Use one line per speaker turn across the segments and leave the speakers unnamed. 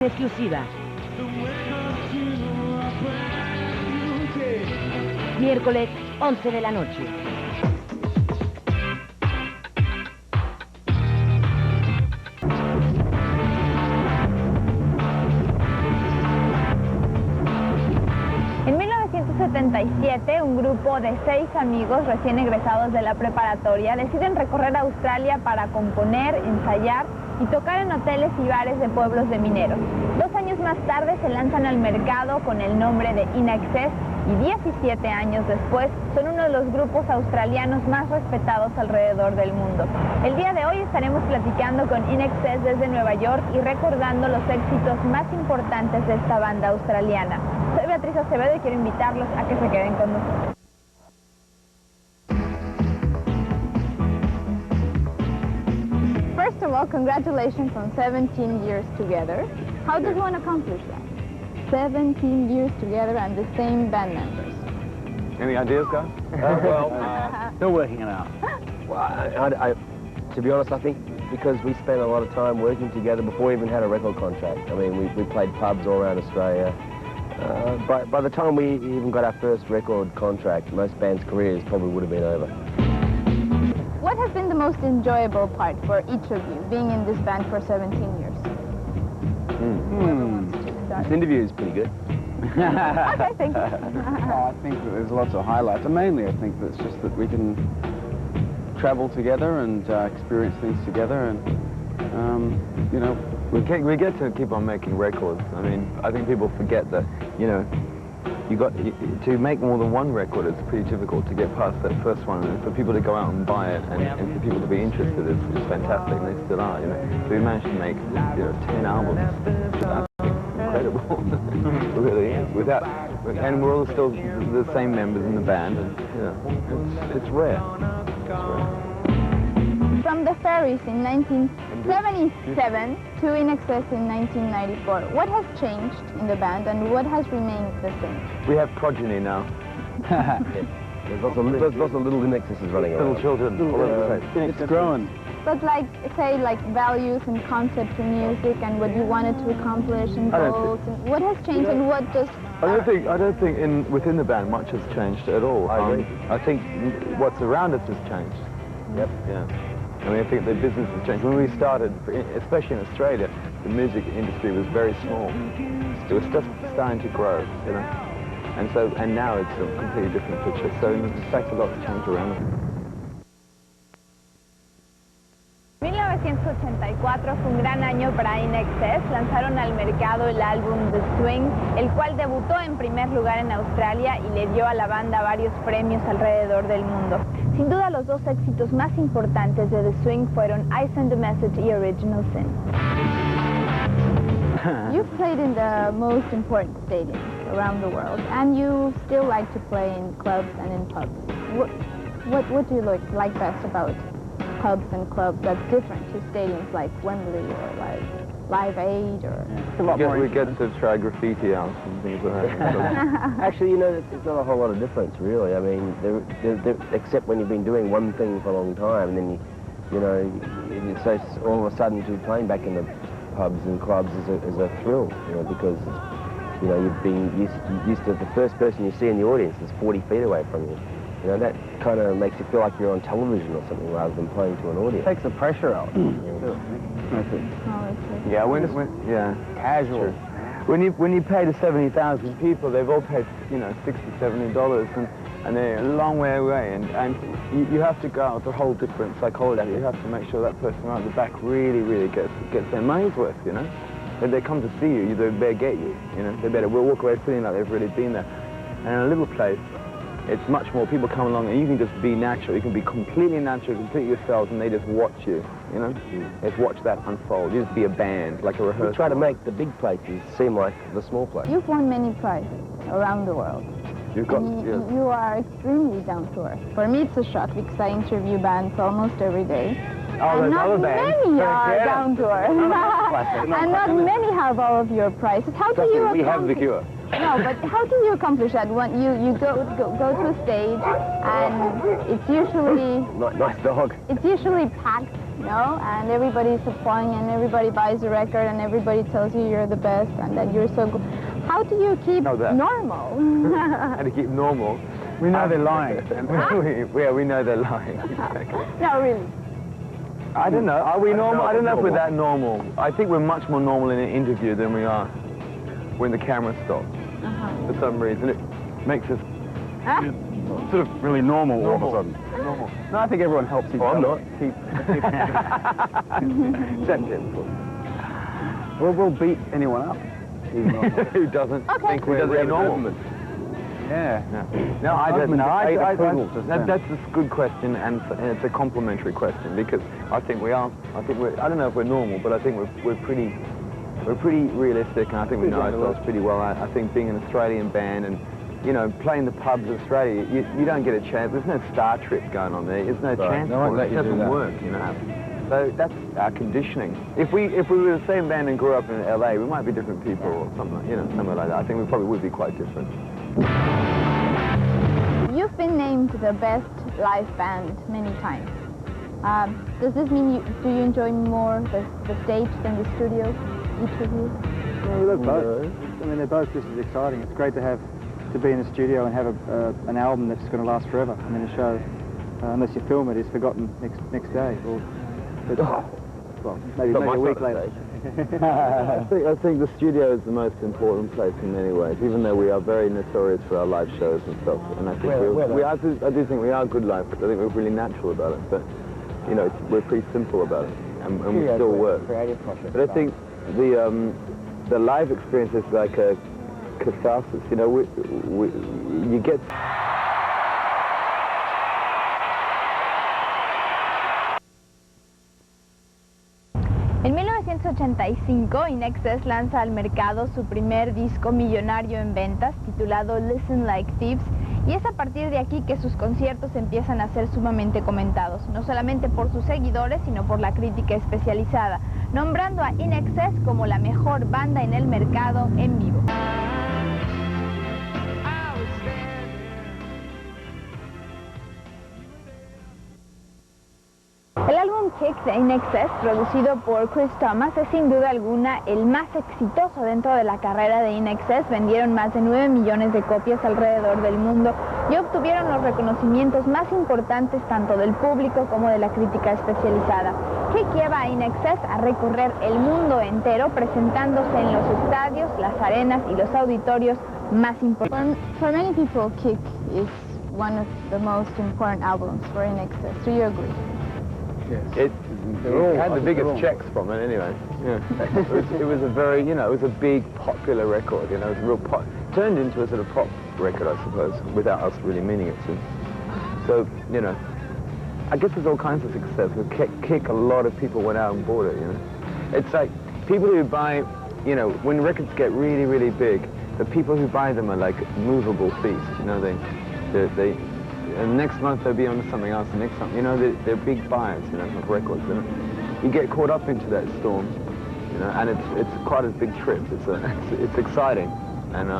Exclusiva. Miércoles, 11 de la noche.
En 1977, un grupo de 6 amigos recién egresados de la preparatoria deciden recorrer Australia para componer, ensayar y tocar en hoteles y bares de pueblos de mineros. 2 años más tarde se lanzan al mercado con el nombre de INXS y 17 años después son uno de los grupos australianos más respetados alrededor del mundo. El día de hoy estaremos platicando con INXS desde Nueva York y recordando los éxitos más importantes de esta banda australiana. Soy Beatriz Acevedo y quiero invitarlos a que se queden con nosotros. First of all, congratulations on 17 years together. How did one accomplish that? 17 years together and the same band members.
Any ideas, guys?
Still working it out.
Well, to be honest, I think because we spent a lot of time working together before we even had a record contract. I mean, we played pubs all around Australia. By the time we even got our first record contract, most bands' careers probably would have been over.
What has been the most enjoyable part for each of you, being in this band for 17 years?
This interview is pretty good.
Okay, thank you.
Well, I think that there's lots of highlights. And mainly, I think that it's just that we can travel together and experience things together, and you know,
we get to keep on making records. I mean, I think people forget that, you know, to make more than one record, it's pretty difficult to get past that first one, and for people to go out and buy it, and for people to be interested, it's fantastic, and they still are, you know. So we managed to make, you know, 10 albums. That's incredible. It really is. And we're all still the same members in the band, and you know, it's rare.
From the Ferries in 1977 to INXS in 1994, what has changed in the band and what has remained the same?
We have progeny now.
There's lots of little INXSs running around.
Little children all over the place.
it's growing.
But like, say, like values and concepts in music and what you wanted to accomplish and goals, and what has changed and what just...
I don't think within the band much has changed at all.
I agree.
I think what's around us has changed.
Yep.
Yeah. I mean, I think the business has changed. When we started, especially in Australia, the music industry was very small. It was just starting to grow, you know. And now it's a completely different picture. So in fact, a lot's changed around us.
1984 fue un gran año para INXS. Lanzaron al mercado el álbum The Swing, el cual debutó en primer lugar en Australia y le dio a la banda varios premios alrededor del mundo. Sin duda, los 2 éxitos más importantes de The Swing fueron I Send a Message y Original Sin. You've played in the most important stadiums around the world, and you still like to play in clubs and in pubs. What do you like best about pubs and clubs that's different to stadiums like Wembley or like Live Aid or...
It's a lot more
we get to try graffiti out and things like that.
Actually, you know, there's not a whole lot of difference, really. I mean, except when you've been doing one thing for a long time, and then you know, so all of a sudden to be playing back in the pubs and clubs is a thrill, you know, because you know you've been used to the first person you see in the audience is 40 feet away from you. You know, that kind of makes you feel like you're on television or something rather than playing to an audience.
Takes the pressure out.
Yeah, yeah,
Casual.
When you pay to 70,000 people, they've all paid, you know, $60, $70, and they're a long way away, and you have to go out with a whole different psychology. You have to make sure that person right at the back really gets their money's worth, you know. If they come to see you, they better get you, you know. They better walk away feeling like they've really been there. And in a little place, it's much more people come along and you can just be natural. You can be completely natural, completely yourselves, and they just watch you, you know? Just watch that unfold. You just be a band, like a rehearsal.
We try to make the big places seem like the small places.
You've won many prizes around the world.
You've got,
you are extremely down to earth. For me, it's a shock because I interview bands almost every day.
Oh,
and
those other
not
bands.
many are down to earth. And not many have all of your prizes. How do you
we have the cure.
No, but how do you accomplish that? When you go to a stage and it's usually
Nice dog.
It's usually packed you know, and everybody's applauding and everybody buys the record and everybody tells you you're the best and that you're so good. How do you keep normal?
How to keep normal?
We know they're lying.
we know they're lying. Exactly.
No, really.
I don't know. Are we normal? I don't know if we're that normal. I think we're much more normal in an interview than we are when the camera stops. For some reason, it makes us
sort of really normal all of a sudden.
Normal.
No, I think everyone helps each other.
I'm not.
Except him. We'll beat anyone up.
Who doesn't think we're really normal?
Yeah.
No, I don't know. That's a good question, and it's a complimentary question because I think we are. I don't know if we're normal, but I think we're pretty realistic, and I think we know ourselves pretty well. I think being an Australian band and, you know, playing the pubs of Australia, you don't get a chance. There's no star trip going on there. There's no chance for it. It doesn't work, you know. So that's our conditioning. If we were the same band and grew up in LA, we might be different people or something, you know, somewhere like that. I think we probably would be quite different.
You've been named the best live band many times. Does this mean do you enjoy more the stage than the studio, each of you?
Yeah, we love both. I mean, they're both just as exciting. It's great to be in a studio and have an album that's going to last forever. I mean, a show, unless you film it, is forgotten next day. Well, maybe a week later.
I think the studio is the most important place in many ways, even though we are very notorious for our live shows and stuff. And I think I do think we are good live, because I think we're really natural about it. But, you know, we're pretty simple about it, and we still work. But I think the live experience is like a catharsis. You know, you get.
En 1985, INXS lanza al mercado su primer disco millonario en ventas, titulado Listen Like Thieves, y es a partir de aquí que sus conciertos empiezan a ser sumamente comentados, no solamente por sus seguidores, sino por la crítica especializada, nombrando a INXS como la mejor banda en el mercado en vivo. El álbum Kick de INXS, producido por Chris Thomas, es sin duda alguna el más exitoso dentro de la carrera de INXS. Vendieron más de 9 millones de copias alrededor del mundo y obtuvieron los reconocimientos más importantes tanto del público como de la crítica especializada. Kick lleva a INXS a recorrer el mundo entero, presentándose en los estadios, las arenas y los auditorios más importantes. For many people, Kick is one of the most important albums for INXS. Do you agree?
It had the biggest checks from it anyway. Yeah. it was a very, you know, it was a big popular record, you know, it was a real pop, turned into a sort of pop record, I suppose, without us really meaning it to. So, you know, I guess there's all kinds of success. With Kick, a lot of people went out and bought it, you know. It's like people who buy, you know, when records get really, really big, the people who buy them are like movable feasts, you know, and next month they'll be on something else, and next month, you know, they're big buyers, you know, of records. You know? You get caught up into that storm, you know, and it's quite a big trip. It's exciting, and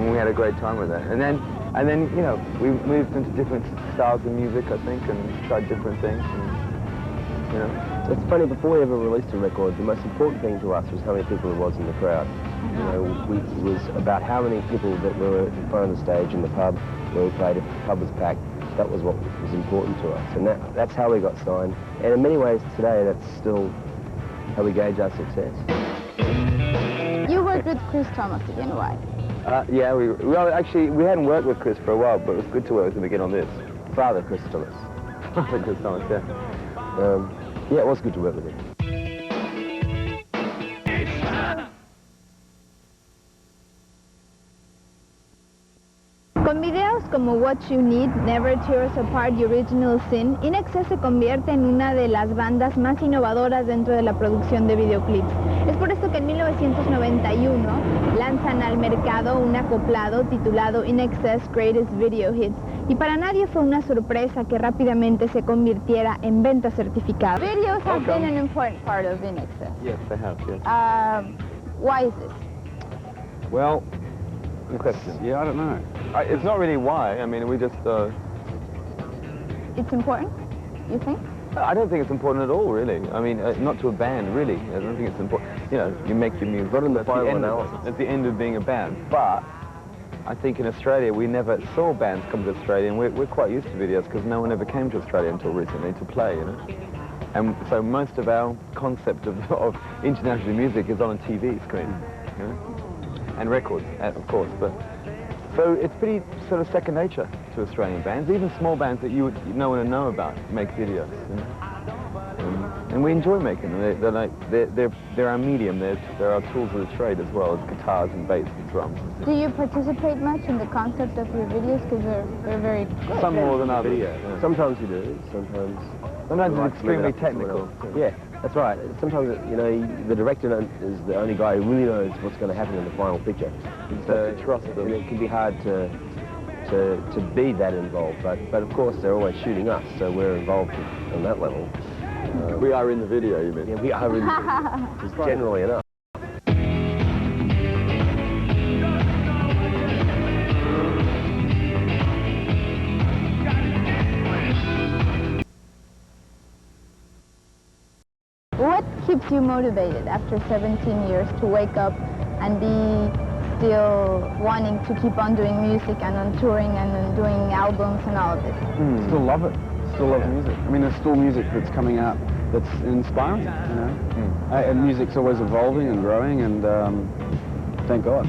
we had a great time with that. And then, you know, we moved into different styles of music, I think, and tried different things. And, you know,
it's funny. Before we ever released a record, the most important thing to us was how many people there was in the crowd. You know, it was about how many people that were in front of the stage in the pub where we played. If the pub was packed, that was what was important to us, and that's how we got signed. And in many ways today, that's still how we gauge our success.
You worked with Chris Thomas again, why?
Yeah, actually, we hadn't worked with Chris for a while, but it was good to work with him again on this.
Father Chris Thomas.
Father Chris Thomas, yeah.
Yeah, it was good to work with him.
Con videos como What You Need, Never Tear Us Apart y Original Sin, INXS se convierte en una de las bandas más innovadoras dentro de la producción de videoclips. Es por esto que en 1991 lanzan al mercado un acoplado titulado INXS Greatest Video Hits, y para nadie fue una sorpresa que rápidamente se convirtiera en venta certificada. Videos have been an important part of INXS.
Yes, they have, yes.
Why is this?
Well, good question.
Yeah, I don't know.
It's not really why. I mean, we just...
It's important, you think?
I don't think it's important at all, really. I mean, not to a band, really. I don't think it's important. You know, you make your music.
Not in the final analysis.
At the end of being a band. But I think in Australia, we never saw bands come to Australia, and we're quite used to videos because no one ever came to Australia until recently to play, you know. And so most of our concept of international music is on a TV screen, you know? And records, of course. But so it's pretty sort of second nature to Australian bands. Even small bands that no one would know about make videos, you know? And we enjoy making them. They're our medium. They're our tools of the trade as well as guitars and bass and drums.
Do you participate much in the concept of your videos? Because they're very good.
Some more than others. Yeah.
Sometimes we do. Sometimes
it's extremely technical.
Yeah, that's right. Sometimes, you know, the director is the only guy who really knows what's going to happen in the final picture.
So trust them.
And it can be hard to be that involved, but of course they're always shooting us, so we're involved on that level.
We are in the video, you mean?
Yeah, we are in the video, just generally enough.
What keeps you motivated after 17 years to wake up and be still wanting to keep on doing music and on touring and on doing albums and all of this?
Still love it. Still love music. I mean, there's still music that's coming out that's inspiring, you know. And music's always evolving and growing, and thank God.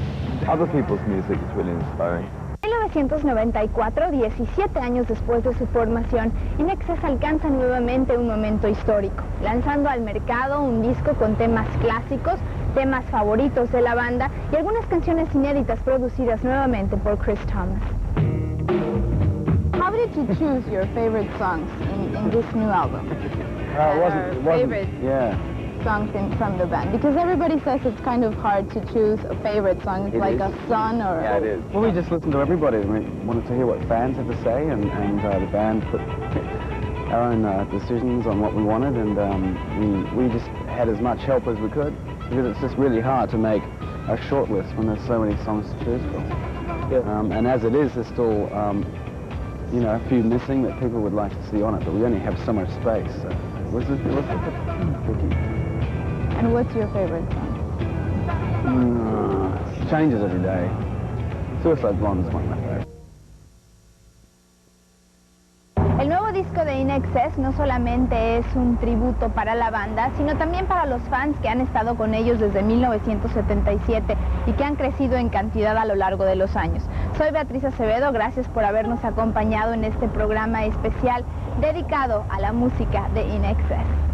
Other people's music is really inspiring.
En 1994, 17 años después de su formación, INXS alcanza nuevamente un momento histórico, lanzando al mercado un disco con temas clásicos, temas favoritos de la banda y algunas canciones inéditas producidas nuevamente por Chris Thomas. How did you choose your favorite songs in this new album?
It wasn't,
favorite songs from the band, because everybody says it's kind of hard to choose a favorite song. It's like a son or...
Yeah, it is.
Well, we just listened to everybody, and we wanted to hear what fans had to say, and the band put our own decisions on what we wanted, and we just had as much help as we could, because it's just really hard to make a short list when there's so many songs to choose from. Yeah. And as it is, there's still you know, a few missing that people would like to see on it, but we only have so much space, so it was tricky.
And what's your favorite song?
It changes every day. Suicide Blonde is one of my favorites.
El nuevo disco de INXS no solamente es un tributo para la banda, sino también para los fans que han estado con ellos desde 1977 y que han crecido en cantidad a lo largo de los años. Soy Beatriz Acevedo, gracias por habernos acompañado en este programa especial dedicado a la música de INXS.